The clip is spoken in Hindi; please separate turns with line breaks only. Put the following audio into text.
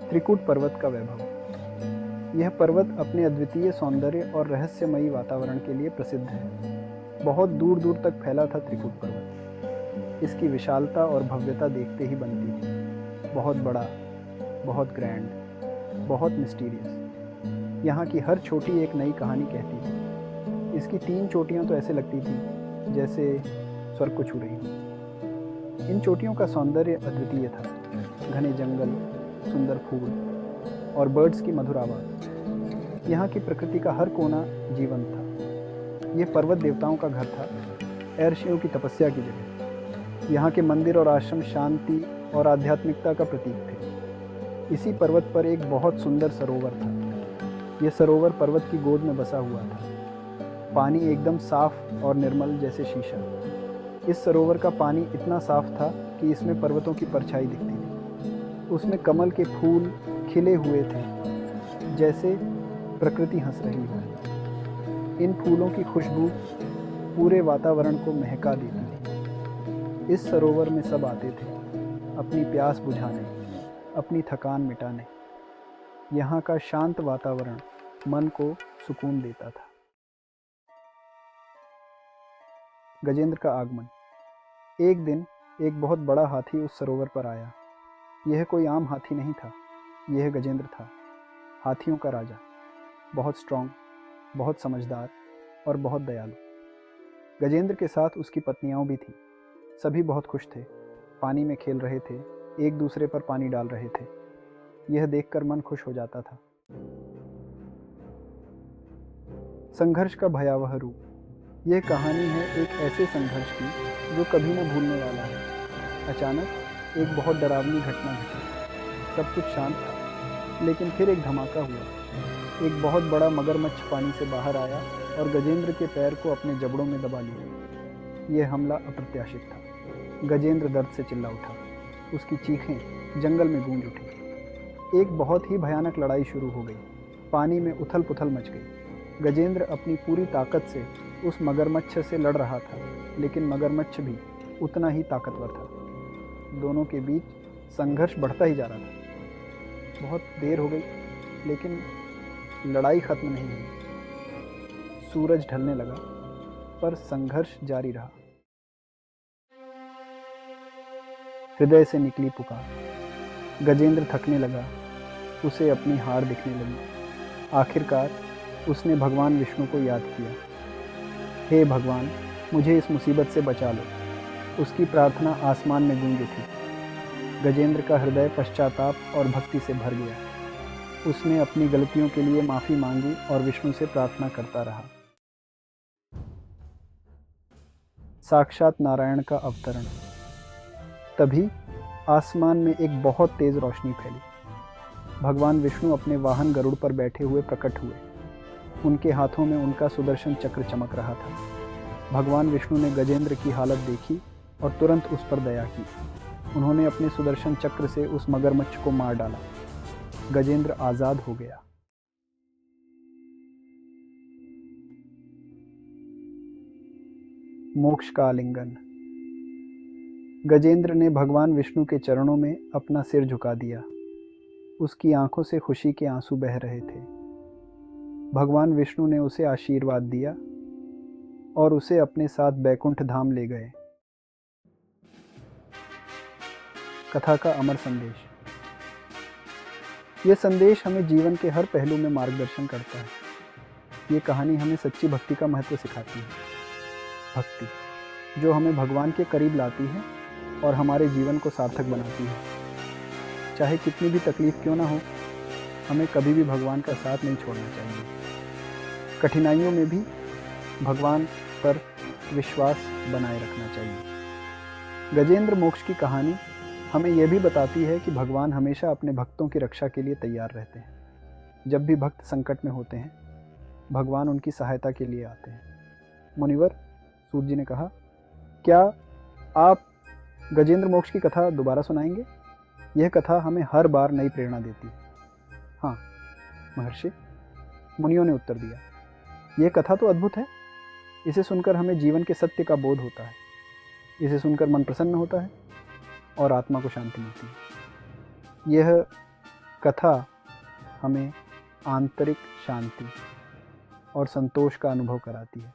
त्रिकूट पर्वत का वैभव। यह पर्वत अपने अद्वितीय सौंदर्य और रहस्यमयी वातावरण के लिए प्रसिद्ध है। बहुत दूर दूर तक फैला था त्रिकूट पर्वत। इसकी विशालता और भव्यता देखते ही बनती थी। बहुत बड़ा, बहुत ग्रैंड, बहुत मिस्टीरियस। यहाँ की हर चोटी एक नई कहानी कहती थी। इसकी 3 चोटियाँ तो ऐसे लगती थी जैसे स्वर्ग को छू रही हो। इन चोटियों का सौंदर्य अद्वितीय था। घने जंगल, सुंदर फूल और बर्ड्स की मधुर आवाज़। यहाँ की प्रकृति का हर कोना जीवंत था। ये पर्वत देवताओं का घर था, अर्षियों की तपस्या की जगह। यहाँ के मंदिर और आश्रम शांति और आध्यात्मिकता का प्रतीक थे। इसी पर्वत पर एक बहुत सुंदर सरोवर था। यह सरोवर पर्वत की गोद में बसा हुआ था। पानी एकदम साफ और निर्मल जैसे शीशा। इस सरोवर का पानी इतना साफ था कि इसमें पर्वतों की परछाई दिखती थी। उसमें कमल के फूल खिले हुए थे, जैसे प्रकृति हंस रही हो। इन फूलों की खुशबू पूरे वातावरण को महका देती थी। इस सरोवर में सब आते थे, अपनी प्यास बुझाने, अपनी थकान मिटाने। यहाँ का शांत वातावरण मन को सुकून देता था। गजेंद्र का आगमन। एक दिन एक बहुत बड़ा हाथी उस सरोवर पर आया। यह कोई आम हाथी नहीं था, यह गजेंद्र था, हाथियों का राजा। बहुत स्ट्रांग, बहुत समझदार और बहुत दयालु। गजेंद्र के साथ उसकी पत्नियाँ भी थीं। सभी बहुत खुश थे, पानी में खेल रहे थे, एक दूसरे पर पानी डाल रहे थे। यह देखकर मन खुश हो जाता था। संघर्ष का भयावह रूप। यह कहानी है एक ऐसे संघर्ष की जो कभी न भूलने वाला है। अचानक एक बहुत डरावनी घटना घटी। सब कुछ शांत था, लेकिन फिर एक धमाका हुआ। एक बहुत बड़ा मगरमच्छ पानी से बाहर आया और गजेंद्र के पैर को अपने जबड़ों में दबा लिया। यह हमला अप्रत्याशित था। गजेंद्र दर्द से चिल्ला उठा। उसकी चीखें जंगल में गूंज उठी। एक बहुत ही भयानक लड़ाई शुरू हो गई। पानी में उथल पुथल मच गई। गजेंद्र अपनी पूरी ताकत से उस मगरमच्छ से लड़ रहा था, लेकिन मगरमच्छ भी उतना ही ताकतवर था। दोनों के बीच संघर्ष बढ़ता ही जा रहा था। बहुत देर हो गई, लेकिन लड़ाई खत्म नहीं हुई। सूरज ढलने लगा, पर संघर्ष जारी रहा। हृदय से निकली पुकार। गजेंद्र थकने लगा, उसे अपनी हार दिखने लगी। आखिरकार उसने भगवान विष्णु को याद किया। हे भगवान, मुझे इस मुसीबत से बचा लो। उसकी प्रार्थना आसमान में गूंज उठी। गजेंद्र का हृदय पश्चाताप और भक्ति से भर गया। उसने अपनी गलतियों के लिए माफ़ी मांगी और विष्णु से प्रार्थना करता रहा। साक्षात नारायण का अवतरण। तभी आसमान में एक बहुत तेज रोशनी फैली। भगवान विष्णु अपने वाहन गरुड़ पर बैठे हुए प्रकट हुए। उनके हाथों में उनका सुदर्शन चक्र चमक रहा था। भगवान विष्णु ने गजेंद्र की हालत देखी और तुरंत उस पर दया की। उन्होंने अपने सुदर्शन चक्र से उस मगरमच्छ को मार डाला। गजेंद्र आज़ाद हो गया। मोक्ष का आलिंगन। गजेंद्र ने भगवान विष्णु के चरणों में अपना सिर झुका दिया। उसकी आंखों से खुशी के आंसू बह रहे थे। भगवान विष्णु ने उसे आशीर्वाद दिया और उसे अपने साथ बैकुंठ धाम ले गए। कथा का अमर संदेश। यह संदेश हमें जीवन के हर पहलू में मार्गदर्शन करता है। ये कहानी हमें सच्ची भक्ति का महत्व सिखाती है। भक्ति जो हमें भगवान के करीब लाती है और हमारे जीवन को सार्थक बनाती है। चाहे कितनी भी तकलीफ क्यों ना हो, हमें कभी भी भगवान का साथ नहीं छोड़ना चाहिए। कठिनाइयों में भी भगवान पर विश्वास बनाए रखना चाहिए। गजेंद्र मोक्ष की कहानी हमें यह भी बताती है कि भगवान हमेशा अपने भक्तों की रक्षा के लिए तैयार रहते हैं। जब भी भक्त संकट में होते हैं, भगवान उनकी सहायता के लिए आते हैं। मुनिवर, सूत जी ने कहा, क्या आप गजेंद्र मोक्ष की कथा दोबारा सुनाएंगे? यह कथा हमें हर बार नई प्रेरणा देती है। हाँ महर्षि, मुनियों ने उत्तर दिया। यह कथा तो अद्भुत है। इसे सुनकर हमें जीवन के सत्य का बोध होता है। इसे सुनकर मन प्रसन्न होता है और आत्मा को शांति मिलती है। यह कथा हमें आंतरिक शांति और संतोष का अनुभव कराती है।